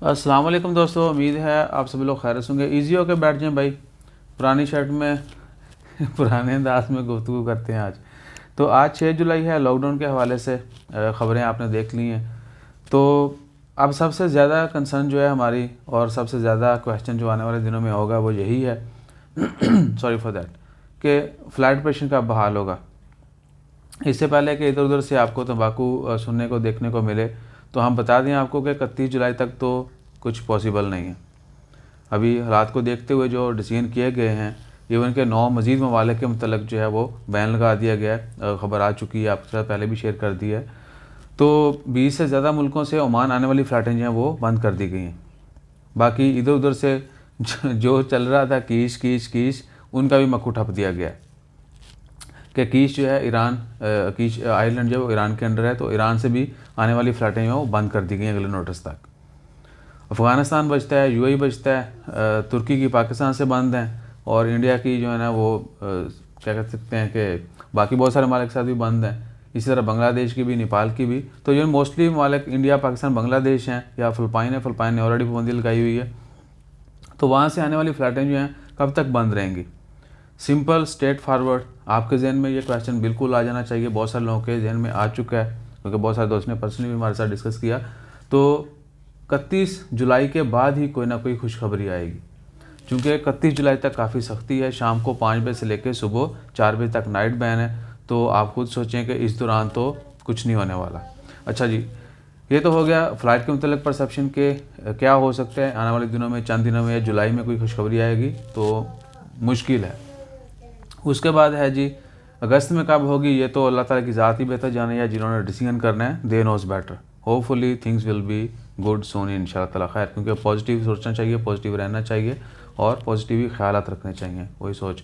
अस्सलाम वालेकुम दोस्तों, उम्मीद है आप सभी लोग खैर से होंगे। ईजी होकर बैठ जाएं भाई, पुरानी शर्ट में पुराने अंदाज में गुफ्तगू करते हैं आज। तो आज 6 जुलाई है, लॉकडाउन के हवाले से ख़बरें आपने देख ली हैं। तो अब सबसे ज़्यादा कंसर्न जो है हमारी, और सबसे ज़्यादा क्वेश्चन जो आने वाले दिनों में होगा वो यही है सॉरी फॉर दैट, कि फ़्लाइट ऑपरेशन कब बहाल होगा। इससे पहले कि इधर उधर से आपको तंबाकू सुनने को देखने को मिले, तो हम बता दें आपको कि 31 जुलाई तक तो कुछ पॉसिबल नहीं है। अभी हालात को देखते हुए जो डिसीजन किए गए हैं, इवन के 9 मज़ीद ममालिक के मतलब जो है वो बैन लगा दिया गया है। ख़बर आ चुकी है, आपके साथ पहले भी शेयर कर दी है। तो 20 से ज़्यादा मुल्कों से ओमान आने वाली फ़्लाइटें जो हैं वो बंद कर दी गई हैं। बाकी इधर उधर से जो चल रहा था कीश कीश कीश, उनका भी मक्खू ठप दिया गया कि कीश जो है ईरान, कीश आइलैंड जो है वो ईरान के अंडर है, तो ईरान से भी आने वाली फ़्लाइटें जो हैं वो बंद कर दी गई अगले नोटिस तक। अफ़गानिस्तान बचता है, यूएई बचता है, तुर्की की पाकिस्तान से बंद हैं, और इंडिया की जो है ना वो क्या कह सकते हैं कि बाकी बहुत सारे ममालिक के साथ भी बंद हैं। इसी तरह बांग्लादेश की भी, नेपाल की भी। तो ये मोस्टली ममालिक इंडिया, पाकिस्तान, बांग्लादेश हैं, या फ़िलिपाइन है, फ़िलिपाइन ने ऑलरेडी पाबंदी लगाई हुई है। तो वहाँ से आने वाली फ़्लाइटें जो हैं कब तक बंद रहेंगी? सिंपल स्ट्रेट फारवर्ड, आपके जहन में ये क्वेश्चन बिल्कुल आ जाना चाहिए, बहुत सारे लोगों के जहन में आ चुका है, क्योंकि बहुत सारे दोस्त ने पर्सनली भी हमारे साथ डिस्कस किया। तो 31 जुलाई के बाद ही कोई ना कोई खुशखबरी आएगी, क्योंकि 31 जुलाई तक काफ़ी सख्ती है। शाम को 5 बजे से लेकर सुबह 4 बजे तक नाइट बैन है। तो आप खुद सोचें कि इस दौरान तो कुछ नहीं होने वाला। अच्छा जी, ये तो हो गया फ़्लाइट के मतलब परसेप्शन के क्या हो सकता है आने वाले दिनों में, चंद दिनों में या जुलाई में कोई खुशखबरी आएगी तो मुश्किल है। उसके बाद है जी, अगस्त में कब होगी ये तो अल्लाह ताला की ज़ात ही बेहतर जाने, या जिन्होंने डिसीजन करना है they knows better. Hopefully things will be good soon इंशाल्लाह ताला खैर, क्योंकि पॉजिटिव सोचना चाहिए, पॉजिटिव रहना चाहिए, और पॉजिटिव ही ख्यालात रखने चाहिए, वही सोच।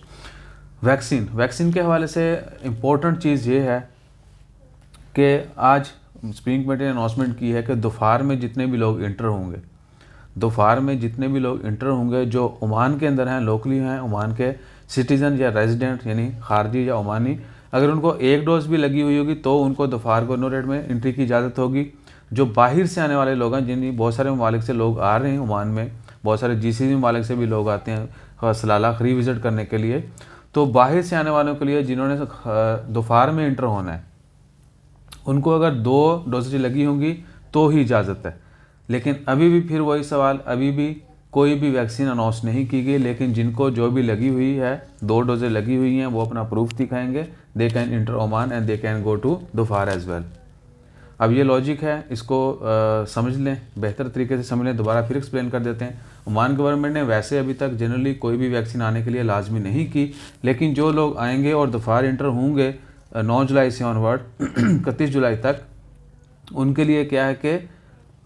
वैक्सीन के हवाले से इम्पोर्टेंट चीज़ ये है कि आज सुप्रीम कमेटी ने अनाउंसमेंट की है कि दोपहर में जितने भी लोग इंटर होंगे, दोपहर में जितने भी लोग इंटर होंगे जो ओमान के अंदर हैं, लोकली हैं, ओमान के सिटीज़न या रेजिडेंट यानी खारजी या ओमानी, अगर उनको एक डोज भी लगी हुई होगी तो उनको दोपहर को नो रेट में एंट्री की इजाज़त होगी। जो बाहर से आने वाले लोग हैं, जिन बहुत सारे ममालिक से लोग आ रहे हैं ओमान में, बहुत सारे जीसीसी ममालिक से भी लोग आते हैं सलाला खरी विज़िट करने के लिए, तो बाहर से आने वालों के लिए जिन्होंने दोपहर में इंटर होना है, उनको अगर 2 डोजेज लगी होंगी तो ही इजाज़त है। लेकिन अभी भी फिर वही सवाल, अभी भी कोई भी वैक्सीन अनाउंस नहीं की गई, लेकिन जिनको जो भी लगी हुई है, 2 डोजेज लगी हुई हैं, वो अपना प्रूफ दिखाएंगे, they can enter Oman and they can go to दोपहर एज वेल। अब ये लॉजिक है, इसको समझ लें, बेहतर तरीके से समझ लें। दोबारा फिर एक्सप्लेन कर देते हैं। ओमान गवर्नमेंट ने वैसे अभी तक जनरली कोई भी वैक्सीन आने के लिए लाजमी नहीं की, लेकिन जो लोग आएंगे और दोपहर इंटर होंगे 9 जुलाई से ऑनवर्ड 31 जुलाई तक, उनके लिए क्या है कि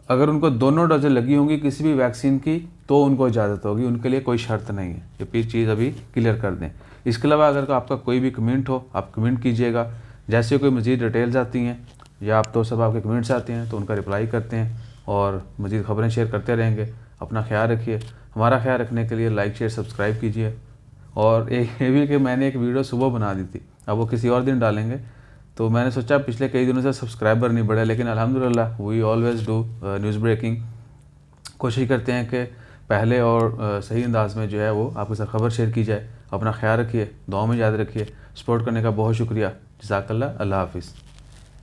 अगर उनको दोनों डोजें लगी होंगी किसी भी वैक्सीन की तो उनको इजाज़त होगी, उनके लिए कोई शर्त नहीं है। ये चीज़ अभी क्लियर कर दें। इसके अलावा अगर आपका कोई भी कमेंट हो, आप कमेंट कीजिएगा। जैसे कोई मज़ीद डिटेल्स आती हैं या आप तो सब आपके कमेंट्स आते हैं तो उनका रिप्लाई करते हैं, और मज़ीद ख़बरें शेयर करते रहेंगे। अपना ख्याल रखिए। हमारा ख्याल रखने के लिए लाइक शेयर सब्सक्राइब कीजिए। और एक ये भी कि मैंने एक वीडियो सुबह बना दी थी, अब वो किसी और दिन डालेंगे, तो मैंने सोचा पिछले कई दिनों से सब्सक्राइबर नहीं बढ़े, लेकिन अल्हम्दुलिल्लाह we always do news breaking. कोशिश करते हैं कि पहले और सही अंदाज में जो है वो आपके साथ खबर शेयर की जाए। अपना ख्याल रखिए, दुआ में याद रखिए। सपोर्ट करने का बहुत शुक्रिया। जज़ाकल्लाह। अल्लाह हाफ़िज़।